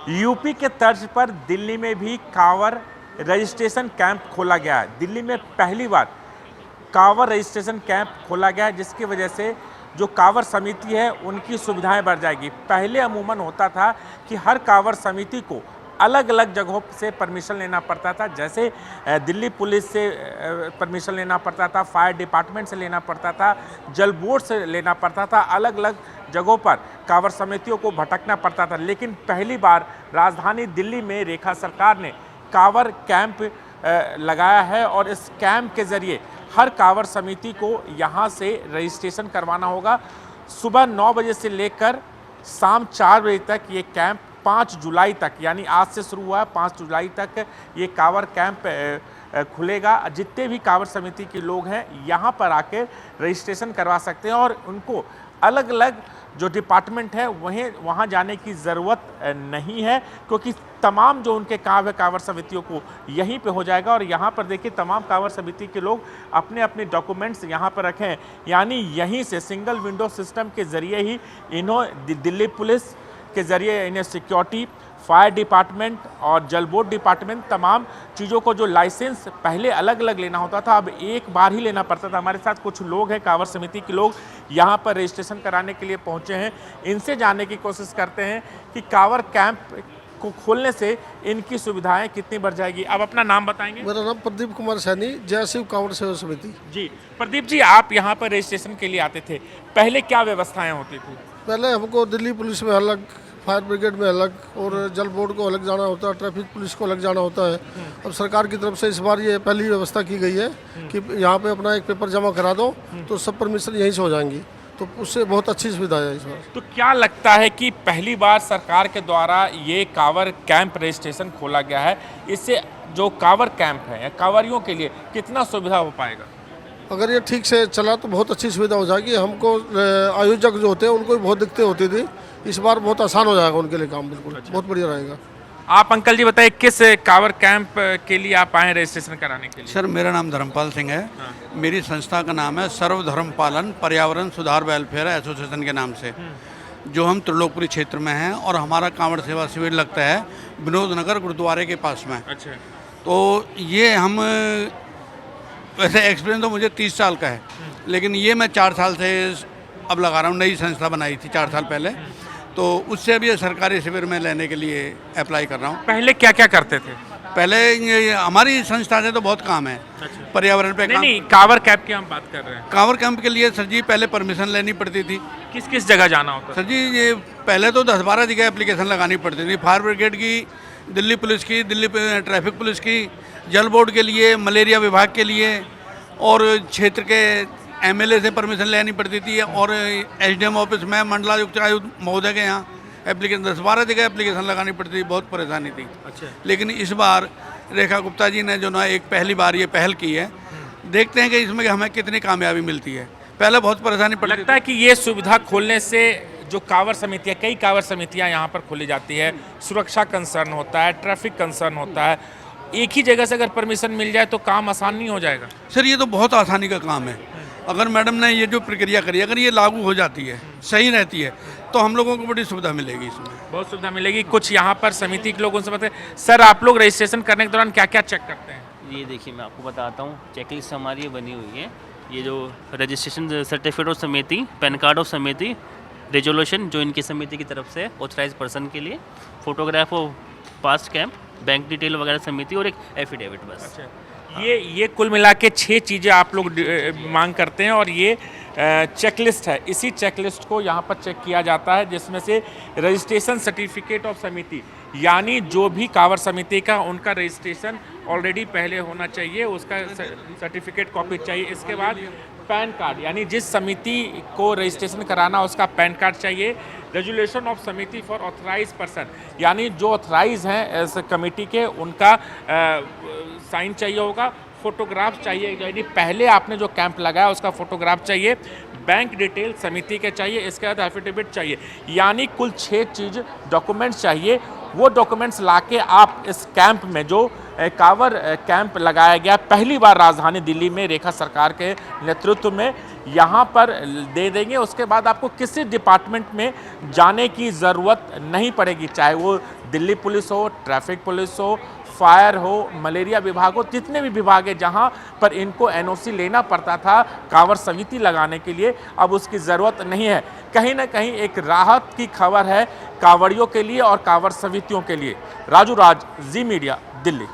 UP के तर्ज पर दिल्ली में भी कांवड़ रजिस्ट्रेशन कैंप खोला गया है। दिल्ली में पहली बार कांवड़ रजिस्ट्रेशन कैंप खोला गया है, जिसकी वजह से जो कांवड़ समिति है उनकी सुविधाएं बढ़ जाएगी। पहले अमूमन होता था कि हर कांवड़ समिति को अलग अलग जगहों से परमिशन लेना पड़ता था, जैसे दिल्ली पुलिस से परमिशन लेना पड़ता था, फायर डिपार्टमेंट से लेना पड़ता था, जल बोर्ड से लेना पड़ता था। अलग अलग जगहों पर कांवड़ समितियों को भटकना पड़ता था। लेकिन पहली बार राजधानी दिल्ली में रेखा सरकार ने कांवड़ कैंप लगाया है और इस कैंप के ज़रिए हर कांवड़ समिति को यहाँ से रजिस्ट्रेशन करवाना होगा। सुबह 9 बजे से लेकर शाम 4 बजे तक ये कैंप 5 जुलाई तक, यानी आज से शुरू हुआ है, 5 जुलाई तक ये कांवड़ कैंप खुलेगा। जितने भी कांवड़ समिति के लोग हैं यहाँ पर आकर रजिस्ट्रेशन करवा सकते हैं और उनको अलग अलग जो डिपार्टमेंट है वहाँ जाने की ज़रूरत नहीं है, क्योंकि तमाम जो उनके काम है कांवड़ समितियों को यहीं पे हो जाएगा। और यहाँ पर देखिए तमाम कांवड़ समिति के लोग अपने अपने डॉक्यूमेंट्स यहाँ पर रखें, यानी यहीं से सिंगल विंडो सिस्टम के ज़रिए ही दिल्ली पुलिस के ज़रिए इन्हें सिक्योरिटी, फायर डिपार्टमेंट और जल बोर्ड डिपार्टमेंट तमाम चीज़ों को जो लाइसेंस पहले अलग अलग लेना होता था अब एक बार ही लेना पड़ता था। हमारे साथ कुछ लोग हैं कांवड़ समिति के लोग, यहाँ पर रजिस्ट्रेशन कराने के लिए पहुँचे हैं। इनसे जानने की कोशिश करते हैं कि कांवड़ कैंप को खोलने से इनकी सुविधाएं कितनी बढ़ जाएगी। आप अपना नाम बताएंगे? मेरा नाम प्रदीप कुमार सैनी, जय शिव कांवड़ सेवा समिति। जी प्रदीप जी, आप यहाँ पर रजिस्ट्रेशन के लिए आते थे, पहले क्या व्यवस्थाएँ होती थी? पहले हमको दिल्ली पुलिस में अलग, फायर ब्रिगेड में अलग और जल बोर्ड को अलग जाना होता है, ट्रैफिक पुलिस को अलग जाना होता है। अब सरकार की तरफ से इस बार ये पहली व्यवस्था की गई है कि यहाँ पे अपना एक पेपर जमा करा दो तो सब परमिशन यहीं से हो जाएंगी, तो उससे बहुत अच्छी सुविधा है इस बार। तो क्या लगता है कि पहली बार सरकार के द्वारा ये कांवड़ कैंप रजिस्ट्रेशन खोला गया है, इससे जो कांवड़ कैंप है कांवड़ियों के लिए कितना सुविधा हो पाएगा? अगर ये ठीक से चला तो बहुत अच्छी सुविधा हो जाएगी। हमको आयोजक जो होते हैं उनको भी बहुत दिक्कतें होती थी, इस बार बहुत आसान हो जाएगा उनके लिए काम, बिल्कुल बहुत बढ़िया रहेगा। आप अंकल जी बताइए, किस कांवड़ कैंप के लिए आप आए रजिस्ट्रेशन कराने के लिए? सर मेरा नाम धर्मपाल सिंह है। मेरी संस्था का नाम है सर्व धर्म पालन पर्यावरण सुधार वेलफेयर एसोसिएशन के नाम से, जो हम त्रिलोकपुरी क्षेत्र में हैं और हमारा कांवड़ सेवा शिविर लगता है विनोद नगर गुरुद्वारे के पास में। अच्छा। तो ये हम वैसे एक्सपीरियंस तो मुझे 30 साल का है, लेकिन ये मैं 4 साल से अब लगा रहा हूँ। नई संस्था बनाई थी 4 साल पहले, तो उससे अभी ये सरकारी शिविर में लेने के लिए अप्लाई कर रहा हूँ। पहले क्या क्या करते थे? पहले हमारी संस्था से तो बहुत काम है। अच्छा। पर्यावरण पे काम। नहीं, कांवड़ कैंप की हम बात कर रहे हैं। कांवड़ कैंप के लिए सर जी पहले परमिशन लेनी पड़ती थी। किस किस जगह जाना होता सर जी ये पहले तो 10-12 जगह एप्लीकेशन लगानी पड़ती थी। फायर ब्रिगेड की, दिल्ली पुलिस की, दिल्ली ट्रैफिक पुलिस की, जल बोर्ड के लिए, मलेरिया विभाग के लिए, और क्षेत्र के एमएलए से परमिशन लेनी पड़ती थी, और एसडीएम ऑफिस में मंडलायुक्त आयुक्त महोदय के यहाँ एप्लीकेशन 10-12 जगह एप्लीकेशन लगानी पड़ती थी। बहुत परेशानी थी। अच्छा। लेकिन इस बार रेखा गुप्ता जी ने जो ना एक पहली बार ये पहल की है, देखते हैं कि इसमें हमें कितनी कामयाबी मिलती है। पहले बहुत परेशानी पड़ती लगता है कि ये सुविधा खोलने से जो कांवड़ समितियाँ, कई कांवड़ समितियाँ यहाँ पर खोली जाती है, सुरक्षा कंसर्न होता है, ट्रैफिक कंसर्न होता है, एक ही जगह से अगर परमिशन मिल जाए तो काम आसान नहीं हो जाएगा? सर ये तो बहुत आसानी का काम है। अगर मैडम ने ये जो प्रक्रिया करी, अगर ये लागू हो जाती है, सही रहती है, तो हम लोगों को बड़ी सुविधा मिलेगी। इसमें बहुत सुविधा मिलेगी। कुछ यहाँ पर समिति के लोगों से बताए, सर आप लोग रजिस्ट्रेशन करने के दौरान क्या क्या चेक करते हैं? ये देखिए मैं आपको बताता हूँ, चेकलिस्ट हमारी ये बनी हुई है। ये जो रजिस्ट्रेशन सर्टिफिकेट ऑफ समिति, पैन कार्ड ऑफ समिति, रेजोल्यूशन जो इनकी समिति की तरफ से ऑथराइज पर्सन के लिए, photograph of past camp, bank detail वगैरह समिति, और एक एफिडेविट बस। अच्छा। ये कुल मिला के 6 चीज़ें आप लोग मांग करते हैं और ये चेकलिस्ट है। इसी चेकलिस्ट को यहाँ पर चेक किया जाता है, जिसमें से रजिस्ट्रेशन सर्टिफिकेट ऑफ समिति, यानी जो भी कांवड़ समिति का उनका रजिस्ट्रेशन ऑलरेडी पहले होना चाहिए, उसका सर्टिफिकेट कॉपी चाहिए। इसके बाद पैन कार्ड, यानी जिस समिति को रजिस्ट्रेशन कराना उसका पैन कार्ड चाहिए। रेजुलेशन ऑफ समिति फॉर ऑथराइज पर्सन, यानी जो ऑथराइज हैं इस कमेटी के, उनका साइन चाहिए होगा। फोटोग्राफ चाहिए, यानी पहले आपने जो कैंप लगाया उसका फोटोग्राफ चाहिए। बैंक डिटेल समिति के चाहिए। इसके बाद एफिडेविट चाहिए, यानी कुल 6 चीज़ डॉक्यूमेंट्स चाहिए। वो डॉक्यूमेंट्स लाके आप इस कैंप में, जो कांवड़ कैंप लगाया गया पहली बार राजधानी दिल्ली में रेखा सरकार के नेतृत्व में, यहाँ पर दे देंगे। उसके बाद आपको किसी डिपार्टमेंट में जाने की ज़रूरत नहीं पड़ेगी, चाहे वो दिल्ली पुलिस हो, ट्रैफिक पुलिस हो, फायर हो, मलेरिया विभाग हो, जितने भी विभाग है जहां पर इनको एनओसी लेना पड़ता था कांवर समिति लगाने के लिए, अब उसकी ज़रूरत नहीं है। कहीं ना कहीं एक राहत की खबर है कांवड़ियों के लिए और कांवर समितियों के लिए। राजू राज, जी मीडिया, दिल्ली।